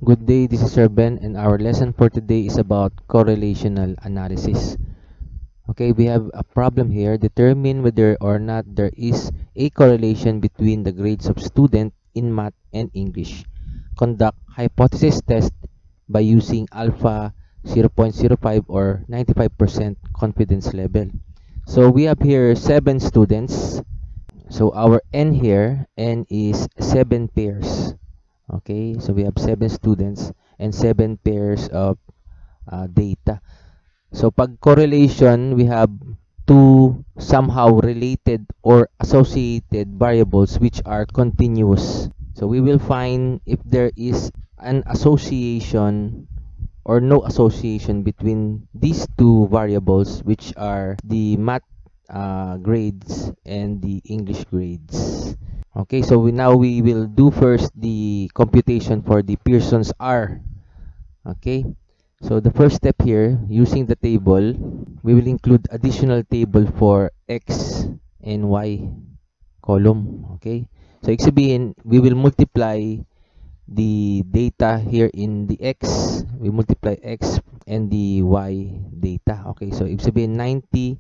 Good day, this is Sir Ben, and our lesson for today is about correlational analysis. Okay, we have a problem here. Determine whether or not there is a correlation between the grades of student in math and English. Conduct hypothesis test by using alpha 0.05 or 95% confidence level. So we have here 7 students. So our n here, n is 7 pairs. Okay, so we have 7 students and 7 pairs of data. So pag correlation, we have two somehow related or associated variables which are continuous. So we will find if there is an association or no association between these two variables, which are the math grades and the English grades. Okay, so now we will do first the computation for the Pearson's R. Okay, so the first step here, using the table, we will include additional table for X and Y column. Okay, so ibig sabihin, we will multiply the data here in the X. We multiply X and the Y data. Okay, so ibig sabihin 90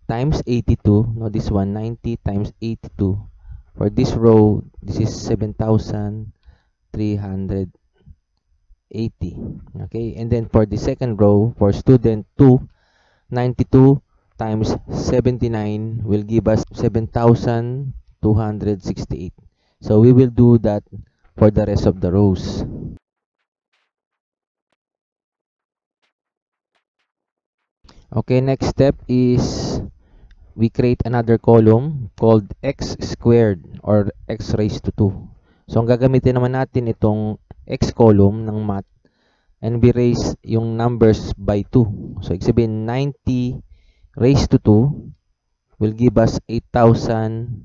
times 82. No, this one 90 times 82. For this row, this is 7,380. Okay, and then for the second row, for student 2, 92 times 79 will give us 7,268. So we will do that for the rest of the rows. Okay, next step is we create another column called x squared or x raised to 2. So ang gagamitin naman natin itong x column ng math, and we raise yung numbers by 2. So ibig sabihin 90 raised to 2 will give us 8,100.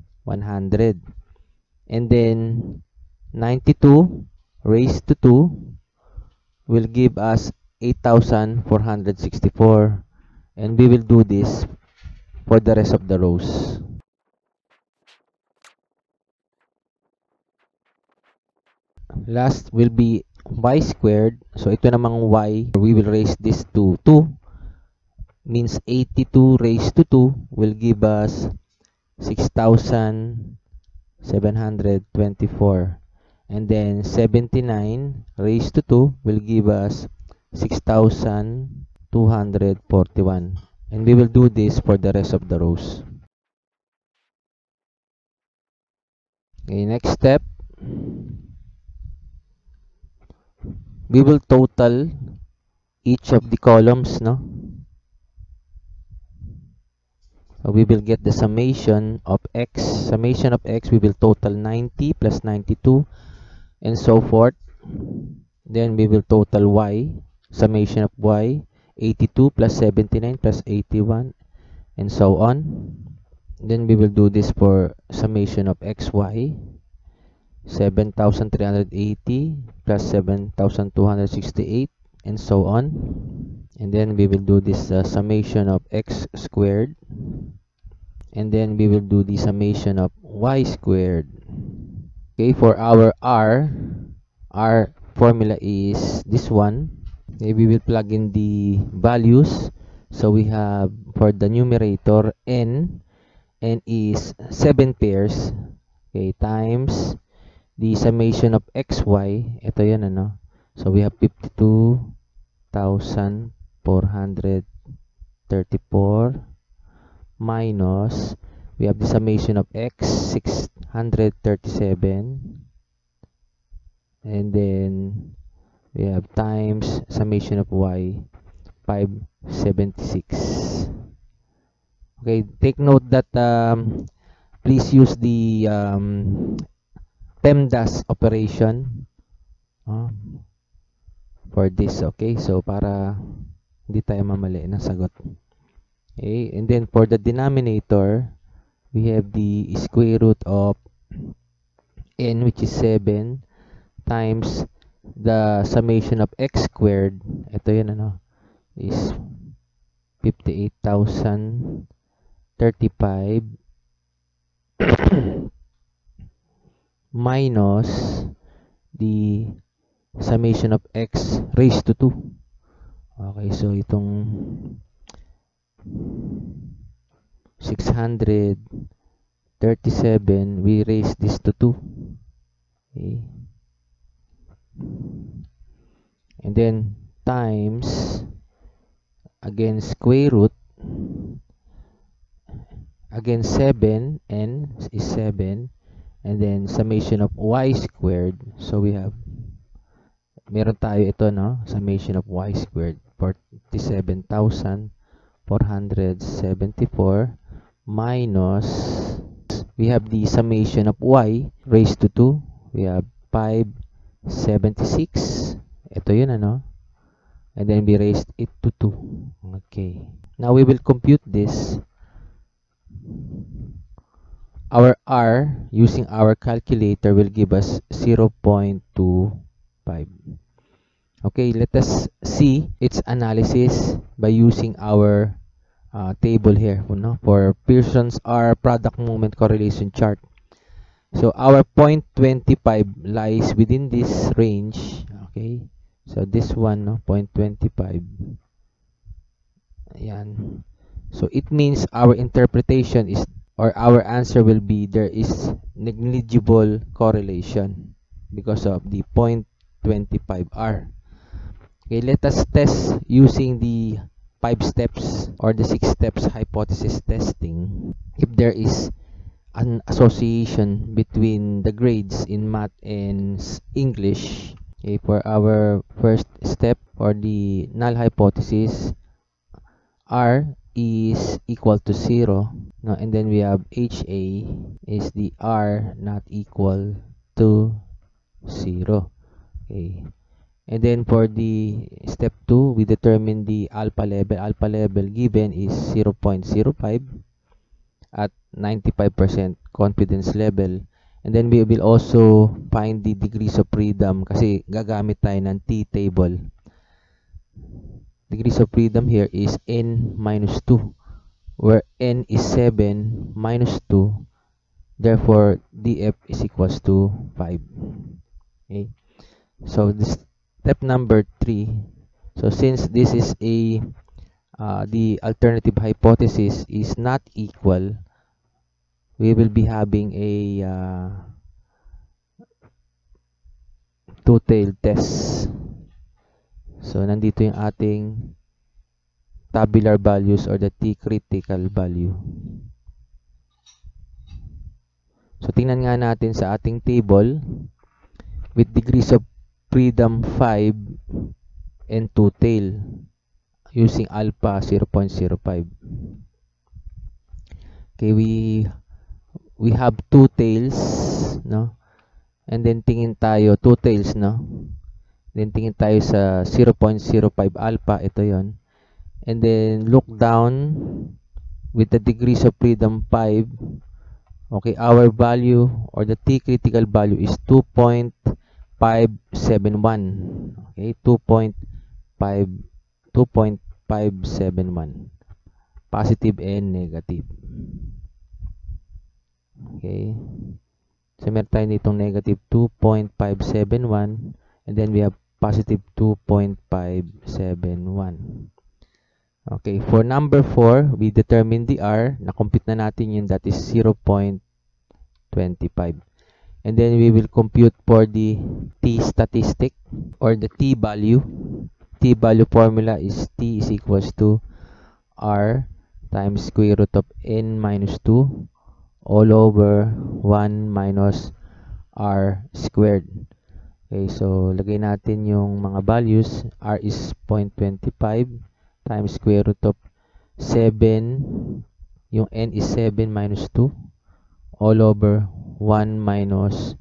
And then 92 raised to 2 will give us 8,464. And we will do this for the rest of the rows. Last will be y squared. So ito namang y, we will raise this to 2. Means 82 raised to 2 will give us 6,724. And then 79 raised to 2 will give us 6,241. And we will do this for the rest of the rows. Okay, next step, we will total each of the columns, no? So we will get the summation of x. Summation of x, we will total 90 plus 92 and so forth. Then we will total y. Summation of y, 82 plus 79 plus 81 and so on. Then we will do this for summation of xy, 7,380 plus 7,268 and so on. And then we will do this summation of x squared, and then we will do the summation of y squared. Okay, for our r formula is this one. Okay, we will plug in the values. So we have for the numerator n is 7 pairs. Okay, times the summation of xy, ito yan ano. So we have 52,434 minus, we have the summation of x, 637, and then we have times summation of y, 576. Okay, take note that please use the PEMDAS operation for this. Okay, so para hindi tayo mamali ng sagot. Okay, and then for the denominator, we have the square root of n, which is 7, times the summation of x squared, ito yun ano, is 58,035 minus the summation of x raised to 2. Okay, so itong 637, we raise this to 2. Okay. And then times, again square root, again 7, n is 7, and then summation of y squared. So we have, meron tayo ito, no? Summation of y squared, 47,474 minus, we have the summation of y raised to 2. We have 576. Ito yun, ano? And then we raised it to 2. Okay. Now we will compute this. Our r using our calculator will give us 0.25. Okay, let us see its analysis by using our table here, no, for Pearson's R product moment correlation chart. So our 0.25 lies within this range. Okay, so this one, no, 0.25. Ayan. So it means our interpretation is, or our answer will be, there is negligible correlation because of the 0.25R. Okay, let us test using the 5 steps or the 6 steps hypothesis testing if there is an association between the grades in math and English. Okay, for our first step, for the null hypothesis, R is equal to 0, no, and then we have HA is the R not equal to 0. Okay, and then for the step 2, we determine the alpha level. Alpha level given is 0.05 at 95% confidence level. And then we will also find the degrees of freedom kasi gagamit tayo ng t-table. Degrees of freedom here is n minus 2, where n is 7 minus 2. Therefore, df is equals to 5. Okay. So this step number 3. So since this is a the alternative hypothesis is not equal, we will be having a two-tailed test. So nandito yung ating tabular values or the t-critical value. So tingnan nga natin sa ating table with degrees of freedom 5 and two-tail using alpha 0.05. Okay, we have two tails, no? And then tingin tayo two tails, no? Then tingin tayo sa 0.05 alpha, ito yon. And then look down with the degrees of freedom 5. Okay, our value or the t critical value is 2.571. Okay, 2.571. Positive and negative. Okay. So meron tayo nitong negative 2.571 and then we have positive 2.571. Okay, for number 4, we determine the R. Na-compute na natin yun, that is 0.25. And then we will compute for the t statistic or the t value. T value formula is t is equals to R times square root of n minus 2 all over 1 minus R squared. Okay, so lagay natin yung mga values. R is 0.25 times square root of 7, yung n is 7 minus 2 all over 1 minus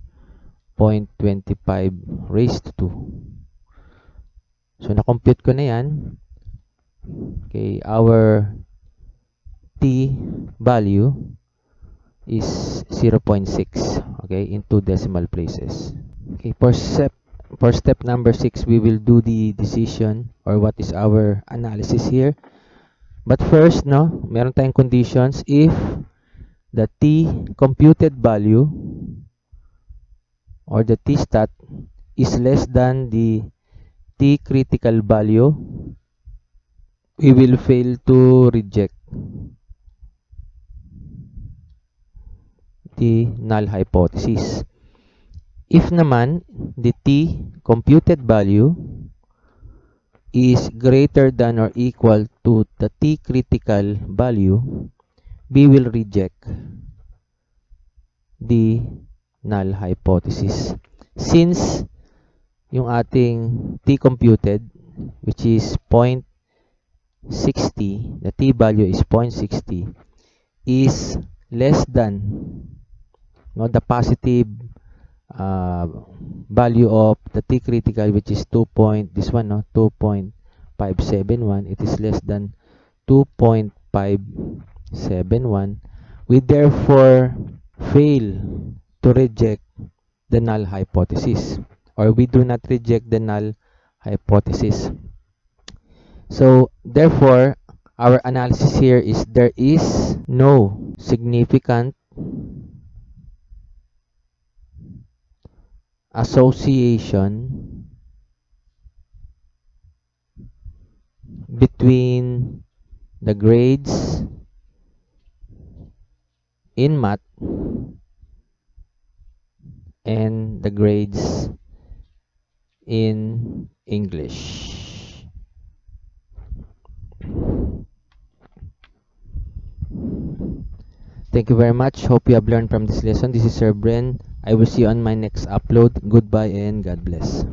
0.25 raised to 2. So na-compute ko na yan. Okay, our t value is 0.6, okay, in 2 decimal places. Okay, for step number 6, we will do the decision or what is our analysis here. But first, no, meron tayong conditions. If the t computed value or the t stat is less than the t critical value, we will fail to reject the null hypothesis. If naman the t computed value is greater than or equal to the t critical value, we will reject the null hypothesis. Since yung ating t computed, which is 0.60, the t value is 0.60, is less than the positive value of the t critical, which is 2.571. It is less than 2.571. We therefore fail to reject the null hypothesis, or we do not reject the null hypothesis. So therefore, our analysis here is there is no significant association between the grades in math and the grades in English. Thank you very much. Hope you have learned from this lesson. This is Sir Bren. I will see you on my next upload. Goodbye and God bless.